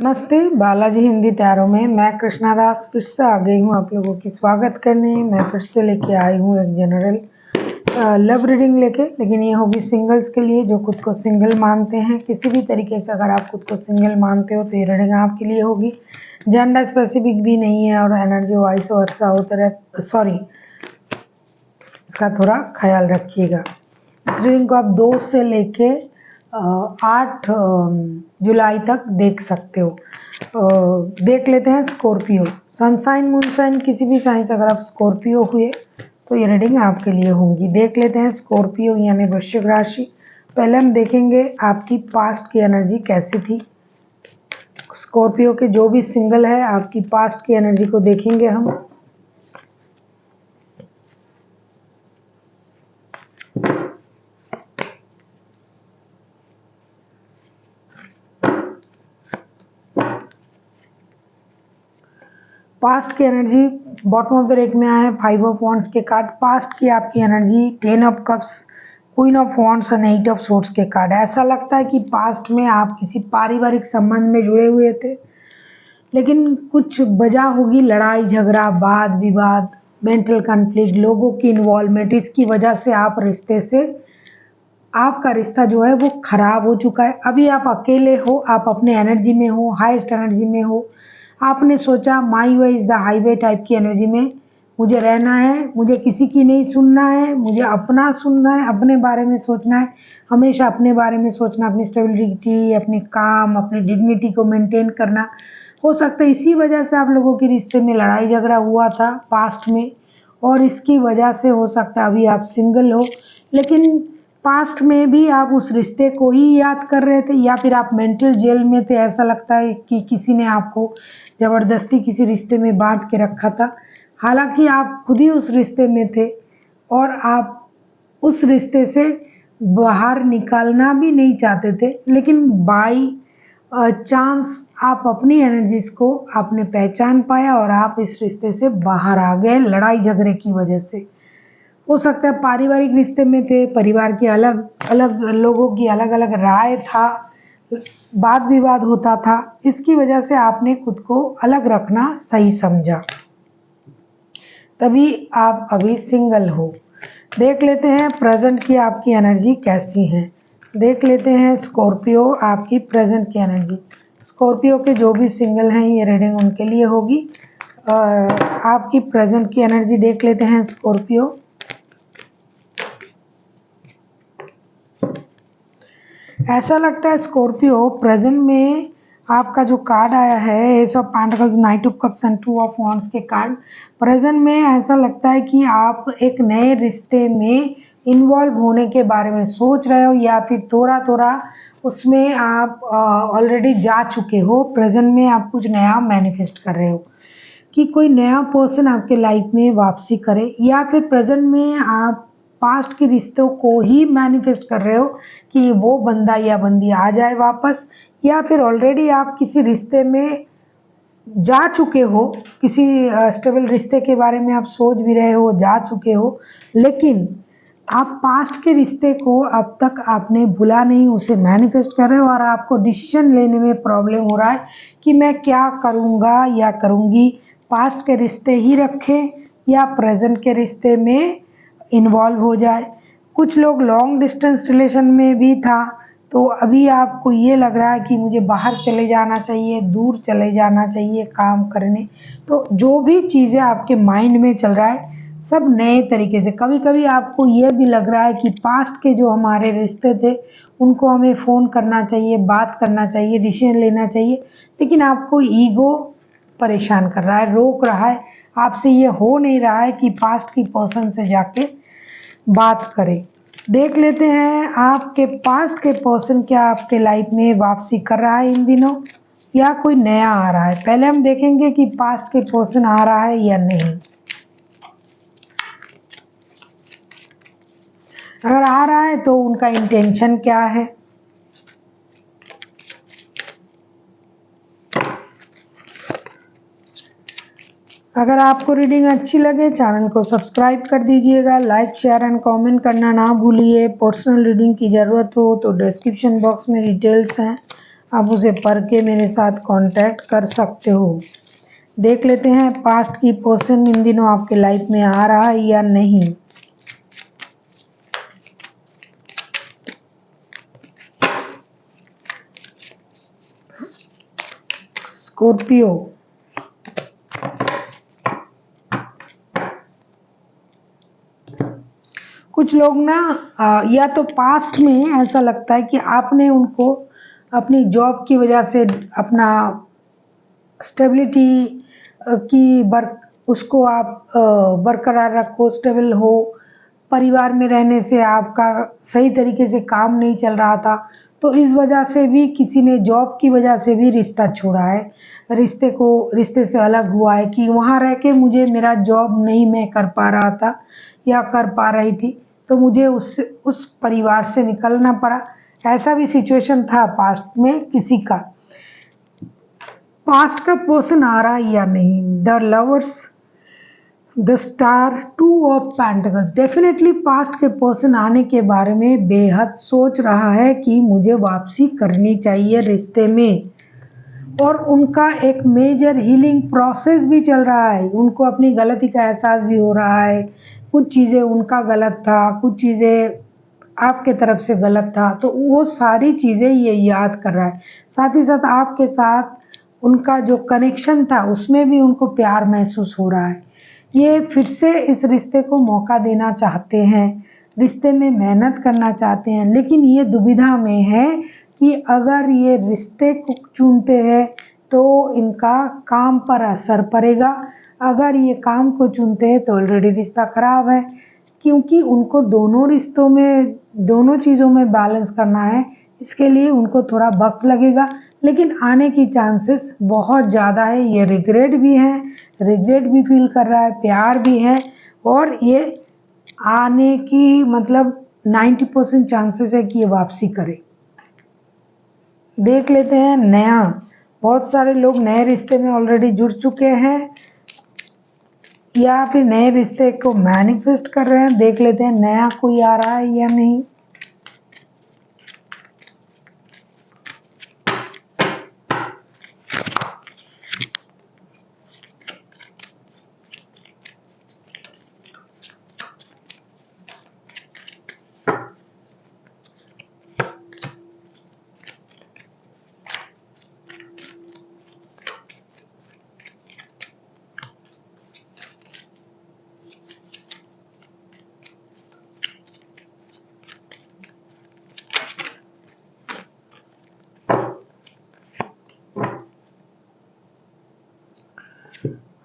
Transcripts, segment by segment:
नमस्ते, बालाजी हिंदी टैरो में मैं कृष्णा दास फिर से आ गई हूँ आप लोगों की स्वागत करने। मैं फिर से लेके आई हूँ एक जनरल लव रीडिंग लेके, लेकिन ये होगी सिंगल्स के लिए जो खुद को सिंगल मानते हैं। किसी भी तरीके से अगर आप खुद को सिंगल मानते हो तो ये रीडिंग आपके लिए होगी। जेंडर स्पेसिफिक भी नहीं है और एनर्जी वाइस वर्सा होता रहे, सॉरी, इसका थोड़ा ख्याल रखिएगा। इस रीडिंग को आप 2 से लेके 8 जुलाई तक देख सकते हो। देख लेते हैं स्कॉर्पियो, सनसाइन मूनसाइन किसी भी साइन से अगर आप स्कॉर्पियो हुए तो ये रीडिंग आपके लिए होंगी। देख लेते हैं स्कॉर्पियो यानी वृश्चिक राशि। पहले हम देखेंगे आपकी पास्ट की एनर्जी कैसी थी। स्कॉर्पियो के जो भी सिंगल है आपकी पास्ट की एनर्जी को देखेंगे हम। पास्ट की energy bottom of the deck में आए 5 ऑफ वॉन्ड्स के कार्ड। पास्ट की आपकी energy 10 of cups, queen of wands और 8 ऑफ सोर्ड्स के कार्ड। ऐसा लगता है कि पास्ट में आप किसी पारिवारिक संबंध में जुड़े हुए थे, लेकिन कुछ वजह होगी, लड़ाई झगड़ा, वाद विवाद, मेंटल कॉन्फ्लिक्ट, लोगों की इन्वॉल्वमेंट, इसकी वजह से आप रिश्ते से आपका रिश्ता जो है वो खराब हो चुका है। अभी आप अकेले हो, आप अपने एनर्जी में हो, हाईएस्ट एनर्जी में हो। आपने सोचा my way is the highway type की एनर्जी में मुझे रहना है, मुझे किसी की नहीं सुनना है, मुझे अपना सुनना है, अपने बारे में सोचना है, हमेशा अपने बारे में सोचना, अपनी स्टेबिलिटी, अपने काम, अपनी डिग्निटी को मेंटेन करना। हो सकता है इसी वजह से आप लोगों के रिश्ते में लड़ाई झगड़ा हुआ था पास्ट में, और इसकी वजह से हो सकता है अभी आप सिंगल हो, लेकिन पास्ट में भी आप उस रिश्ते को ही याद कर रहे थे, या फिर आप मेंटल जेल में थे। ऐसा लगता है कि किसी ने आपको ज़बरदस्ती किसी रिश्ते में बांध के रखा था, हालांकि आप खुद ही उस रिश्ते में थे और आप उस रिश्ते से बाहर निकालना भी नहीं चाहते थे, लेकिन बाई चांस आप अपनी एनर्जीज को आपने पहचान पाया और आप इस रिश्ते से बाहर आ गए लड़ाई झगड़े की वजह से। हो सकता है पारिवारिक रिश्ते में थे, परिवार के अलग अलग लोगों की अलग अलग राय था, वाद विवाद होता था, इसकी वजह से आपने खुद को अलग रखना सही समझा, तभी आप अभी सिंगल हो। देख लेते हैं प्रेजेंट की आपकी एनर्जी कैसी है। देख लेते हैं स्कॉर्पियो आपकी प्रेजेंट की एनर्जी। स्कॉर्पियो के जो भी सिंगल हैं ये रीडिंग उनके लिए होगी। आपकी प्रेजेंट की एनर्जी देख लेते हैं स्कॉर्पियो। ऐसा लगता है स्कॉर्पियो प्रेजेंट में आपका जो कार्ड आया है S of pentacles, night of cups and 2 of wands के कार्ड, प्रेजेंट में ऐसा लगता है कि आप एक नए रिश्ते में इन्वॉल्व होने के बारे में सोच रहे हो, या फिर थोड़ा थोड़ा उसमें आप ऑलरेडी जा चुके हो। प्रेजेंट में आप कुछ नया मैनिफेस्ट कर रहे हो कि कोई नया पर्सन आपके लाइफ में वापसी करे, या फिर प्रेजेंट में आप पास्ट के रिश्तों को ही मैनिफेस्ट कर रहे हो कि वो बंदा या बंदी आ जाए वापस, या फिर ऑलरेडी आप किसी रिश्ते में जा चुके हो, किसी स्टेबल रिश्ते के बारे में आप सोच भी रहे हो, जा चुके हो, लेकिन आप पास्ट के रिश्ते को अब तक आपने भुला नहीं, उसे मैनिफेस्ट कर रहे हो, और आपको डिसीजन लेने में प्रॉब्लम हो रहा है कि मैं क्या करूँगा या करूँगी, पास्ट के रिश्ते ही रखें या प्रेजेंट के रिश्ते में इन्वॉल्व हो जाए। कुछ लोग लॉन्ग डिस्टेंस रिलेशन में भी था, तो अभी आपको ये लग रहा है कि मुझे बाहर चले जाना चाहिए, दूर चले जाना चाहिए काम करने। तो जो भी चीज़ें आपके माइंड में चल रहा है सब नए तरीके से। कभी कभी आपको ये भी लग रहा है कि पास्ट के जो हमारे रिश्ते थे उनको हमें फ़ोन करना चाहिए, बात करना चाहिए, डिसीजन लेना चाहिए, लेकिन आपको ईगो परेशान कर रहा है, रोक रहा है, आपसे ये हो नहीं रहा है कि पास्ट की पर्सन से जाके बात करें। देख लेते हैं आपके पास्ट के पर्सन क्या आपके लाइफ में वापसी कर रहा है इन दिनों, या कोई नया आ रहा है। पहले हम देखेंगे कि पास्ट के पर्सन आ रहा है या नहीं। अगर आ रहा है तो उनका इंटेंशन क्या है। अगर आपको रीडिंग अच्छी लगे चैनल को सब्सक्राइब कर दीजिएगा, लाइक शेयर एंड कमेंट करना ना भूलिए। पर्सनल रीडिंग की ज़रूरत हो तो डिस्क्रिप्शन बॉक्स में डिटेल्स हैं, आप उसे पढ़ के मेरे साथ कांटेक्ट कर सकते हो। देख लेते हैं पास्ट की पर्सन इन दिनों आपके लाइफ में आ रहा है या नहीं। स्कॉर्पियो, कुछ लोग ना या तो पास्ट में ऐसा लगता है कि आपने उनको अपनी जॉब की वजह से अपना स्टेबिलिटी की उसको आप बरकरार रखो, स्टेबल हो। परिवार में रहने से आपका सही तरीके से काम नहीं चल रहा था, तो इस वजह से भी किसी ने जॉब की वजह से भी रिश्ता छोड़ा है, रिश्ते से अलग हुआ है कि वहाँ रह के मुझे मेरा जॉब नहीं मैं कर पा रहा था या कर पा रही थी, तो मुझे उस परिवार से निकलना पड़ा। ऐसा भी सिचुएशन था पास्ट में किसी का। पास्ट का पर्सन आ रहा है या नहीं। The lovers, the star, two of pentacles, definitely past के पर्सन आने के बारे में बेहद सोच रहा है कि मुझे वापसी करनी चाहिए रिश्ते में, और उनका एक मेजर हीलिंग प्रोसेस भी चल रहा है। उनको अपनी गलती का एहसास भी हो रहा है, कुछ चीज़ें उनका गलत था, कुछ चीज़ें आपके तरफ से गलत था, तो वो सारी चीज़ें ये याद कर रहा है। साथ ही साथ आपके साथ उनका जो कनेक्शन था उसमें भी उनको प्यार महसूस हो रहा है। ये फिर से इस रिश्ते को मौका देना चाहते हैं, रिश्ते में मेहनत करना चाहते हैं, लेकिन ये दुविधा में है कि अगर ये रिश्ते को चुनते हैं तो इनका काम पर असर पड़ेगा, अगर ये काम को चुनते हैं तो ऑलरेडी रिश्ता खराब है, क्योंकि उनको दोनों रिश्तों में दोनों चीज़ों में बैलेंस करना है। इसके लिए उनको थोड़ा वक्त लगेगा, लेकिन आने की चांसेस बहुत ज़्यादा है। ये रिग्रेट भी है, रिग्रेट भी फील कर रहा है, प्यार भी है, और ये आने की मतलब 90% चांसेस है कि ये वापसी करे। देख लेते हैं नया, बहुत सारे लोग नए रिश्ते में ऑलरेडी जुड़ चुके हैं या फिर नए रिश्ते को मैनिफेस्ट कर रहे हैं। देख लेते हैं नया कोई आ रहा है या नहीं।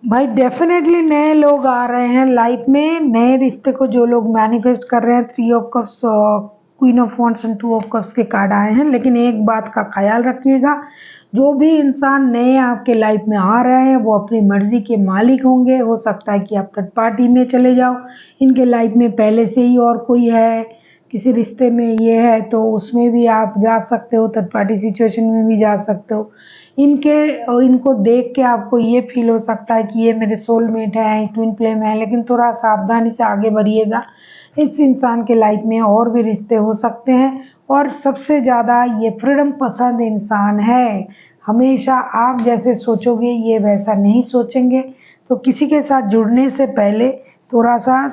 भाई डेफिनेटली नए लोग आ रहे हैं लाइफ में, नए रिश्ते को जो लोग मैनिफेस्ट कर रहे हैं। 3 of cups, queen of wands and 2 of cups के कार्ड आए हैं, लेकिन एक बात का ख्याल रखिएगा, जो भी इंसान नए आपके लाइफ में आ रहे हैं वो अपनी मर्जी के मालिक होंगे। हो सकता है कि आप थर्ड पार्टी में चले जाओ, इनके लाइफ में पहले से ही और कोई है, किसी रिश्ते में ये है तो उसमें भी आप जा सकते हो, थर्ड पार्टी सिचुएशन में भी जा सकते हो। इनको देख के आपको ये फील हो सकता है कि ये मेरे सोलमेट है, ट्विन फ्लेम है, लेकिन थोड़ा सावधानी से आगे बढ़िएगा। इस इंसान के लाइफ में और भी रिश्ते हो सकते हैं, और सबसे ज़्यादा ये फ्रीडम पसंद इंसान है। हमेशा आप जैसे सोचोगे ये वैसा नहीं सोचेंगे, तो किसी के साथ जुड़ने से पहले थोड़ा सा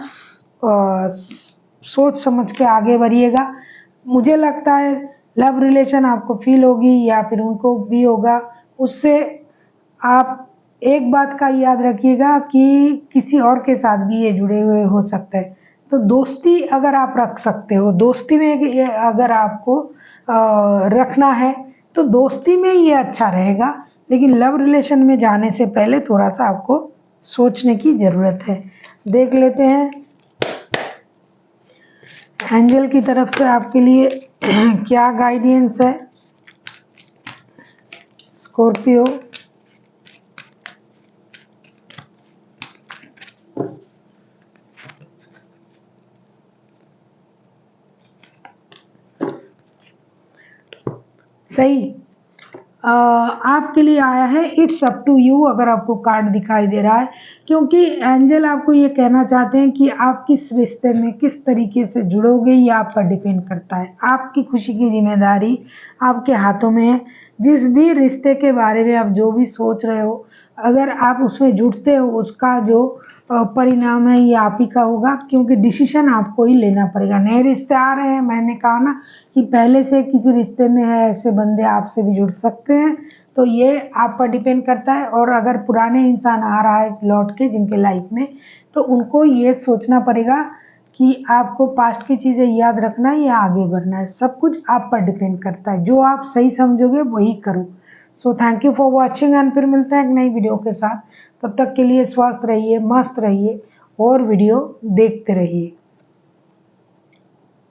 सोच समझ के आगे बढ़िएगा। मुझे लगता है लव रिलेशन आपको फील होगी या फिर उनको भी होगा, उससे आप एक बात का याद रखिएगा कि किसी और के साथ भी ये जुड़े हुए हो सकते हैं। तो दोस्ती अगर आप रख सकते हो, दोस्ती में अगर आपको रखना है तो दोस्ती में ये अच्छा रहेगा, लेकिन लव रिलेशन में जाने से पहले थोड़ा सा आपको सोचने की ज़रूरत है। देख लेते हैं एंजल की तरफ से आपके लिए क्या गाइडेंस है। स्कॉर्पियो, सही आपके लिए आया है इट्स अप टू यू, अगर आपको कार्ड दिखाई दे रहा है, क्योंकि एंजल आपको ये कहना चाहते हैं कि आप किस रिश्ते में किस तरीके से जुड़ोगे ये आप पर डिपेंड करता है। आपकी खुशी की जिम्मेदारी आपके हाथों में है। जिस भी रिश्ते के बारे में आप जो भी सोच रहे हो, अगर आप उसमें जुटते हो, उसका जो परिणाम है ये आप ही का होगा, क्योंकि डिसीजन आपको ही लेना पड़ेगा। नए रिश्ते आ रहे हैं, मैंने कहा ना कि पहले से किसी रिश्ते में है, ऐसे बंदे आपसे भी जुड़ सकते हैं, तो ये आप पर डिपेंड करता है। और अगर पुराने इंसान आ रहा है लौट के जिनके लाइफ में, तो उनको ये सोचना पड़ेगा कि आपको पास्ट की चीज़ें याद रखना है या आगे बढ़ना है। सब कुछ आप पर डिपेंड करता है, जो आप सही समझोगे वही करो। So thank you for watching and फिर मिलते हैं एक नई वीडियो के साथ। तब तक के लिए स्वस्थ रहिए, मस्त रहिए और वीडियो देखते रहिए।